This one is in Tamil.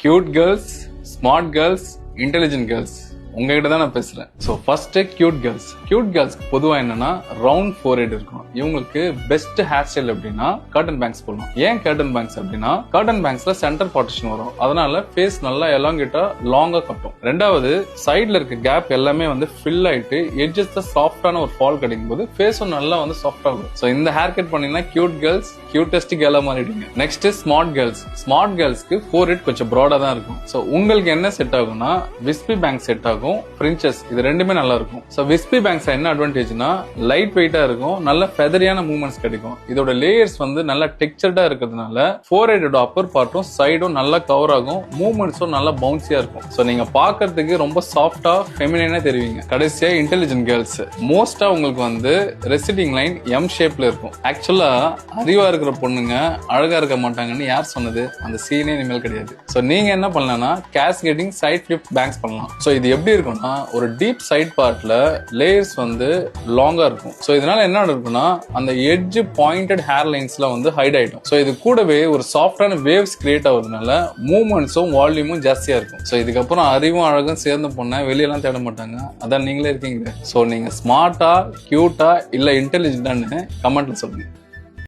Cute girls, smart girls, intelligent girls உங்ககிட்ட தான் நான் பேசுறேன். So first cute girls. Cute கேர்ள்ஸ்க்கு பொதுவாக என்னன்னா ரவுண்ட் ஃபோர்ஹெட் இருக்கும். இவங்களுக்கு பெஸ்ட் ஹேர் ஸ்டைல் அப்படின்னா கர்டன் பேங்க்ஸ் போடலாம். ஏன் கர்டன் பேங்க்ஸ் அப்படின்னா கர்டன் பேங்க்ஸ்ல சென்டர் பார்ட்டிஷன் வரும், அதனால ஃபேஸ் நல்லா எலாங்கேட்டா லாங்கா கட்டும். ரெண்டாவது சைட்ல இருக்க கேப் எல்லாமே வந்து ஃபில் ஆயிட்டு எட்ஜஸ் சாஃப்டான ஒரு ஃபால் கிடைக்கும் போது ஃபேஸும் நல்லா வந்து சாஃப்டா இருக்கும். ஸோ இந்த ஹேர் கட் பண்ணீங்கன்னா கியூட் கேர்ள்ஸ் கியூட்டஸ்ட் கேர்ளா மாறிடுங்க. Next smart girls. ஸ்மார்ட் கேர்ள்ஸ்க்கு ஃபோர்ஹெட் கொஞ்சம் ப்ராடா தான் இருக்கும். ஸோ உங்களுக்கு என்ன செட் ஆகும்னா விஸ்பி பேங்க் செட் ஆகும், ஃப்ரின்ச்சஸ் இது ரெண்டுமே நல்லா இருக்கும். சோ விஸ்பி பேங்க்ஸ் என்ன அட்வான்டேஜ்னா லைட் வெயிட்டா இருக்கும், நல்ல ஃபெதரியான மூவ்மெண்ட்ஸ் கிடைக்கும். இதோட லேயர்ஸ் வந்து நல்ல டெக்ஸ்சர்டா இருக்கிறதுனால ஃபோர்ஹெட்டோட அப்பர் பார்ட்டும் சைடும் நல்லா கவர் ஆகும், மூவ்மெண்ட்ஸும் நல்லா பவுன்சியா இருக்கும். சோ நீங்க பாக்குறதுக்கு ரொம்ப சாஃப்டா ஃபெமினைனா தெரிவிங்க. கடைசியா இன்டெலிஜென்ட் கேர்ள்ஸ். மோஸ்டா உங்களுக்கு வந்து ரெசிடிங் லைன் எம் ஷேப்ல இருக்கும். ஆக்சுவலா அறிவா இருக்கிற பொண்ணுங்க அழகா இருக்க மாட்டாங்கன்னு யார் சொன்னது? அந்த சீனே இனிமேல் கிடையாது. சோ நீங்க என்ன பண்ணலாம்னா கேஸ்கேடிங் சைட் ஃபிளிப் பேங்க்ஸ் பண்ணலாம். சோ இது எப்படி இருக்கும்னா ஒரு டீப் சைட் பார்ட்ல லேயர்ஸ் வந்து லாங்கா இருக்கும். சோ இதனால என்ன இருக்கும்னா அந்த எட்ஜ் பாயிண்டட் ஹேர் லைன்ஸ்ல வந்து ஹைட் ஆயிடும். சோ இது கூடவே ஒரு சாஃப்டான வேவ்ஸ் கிரியேட் ஆகுறதுனால மூவ்மெண்ட்ஸும் வால்யூமும் ஜாஸ்தியா இருக்கும். சோ இதுக்கப்புறம் அறிவும் அழகும் சேர்ந்து பொண்ண வெளியெல்லாம் தேட மாட்டாங்க. அதான் நீங்களே இருக்கீங்க. சோ நீங்க ஸ்மார்ட்டா கியூட்டா இல்ல இன்டெலிஜென்ட்டான்னு கமெண்ட்ல சொல்லுங்க.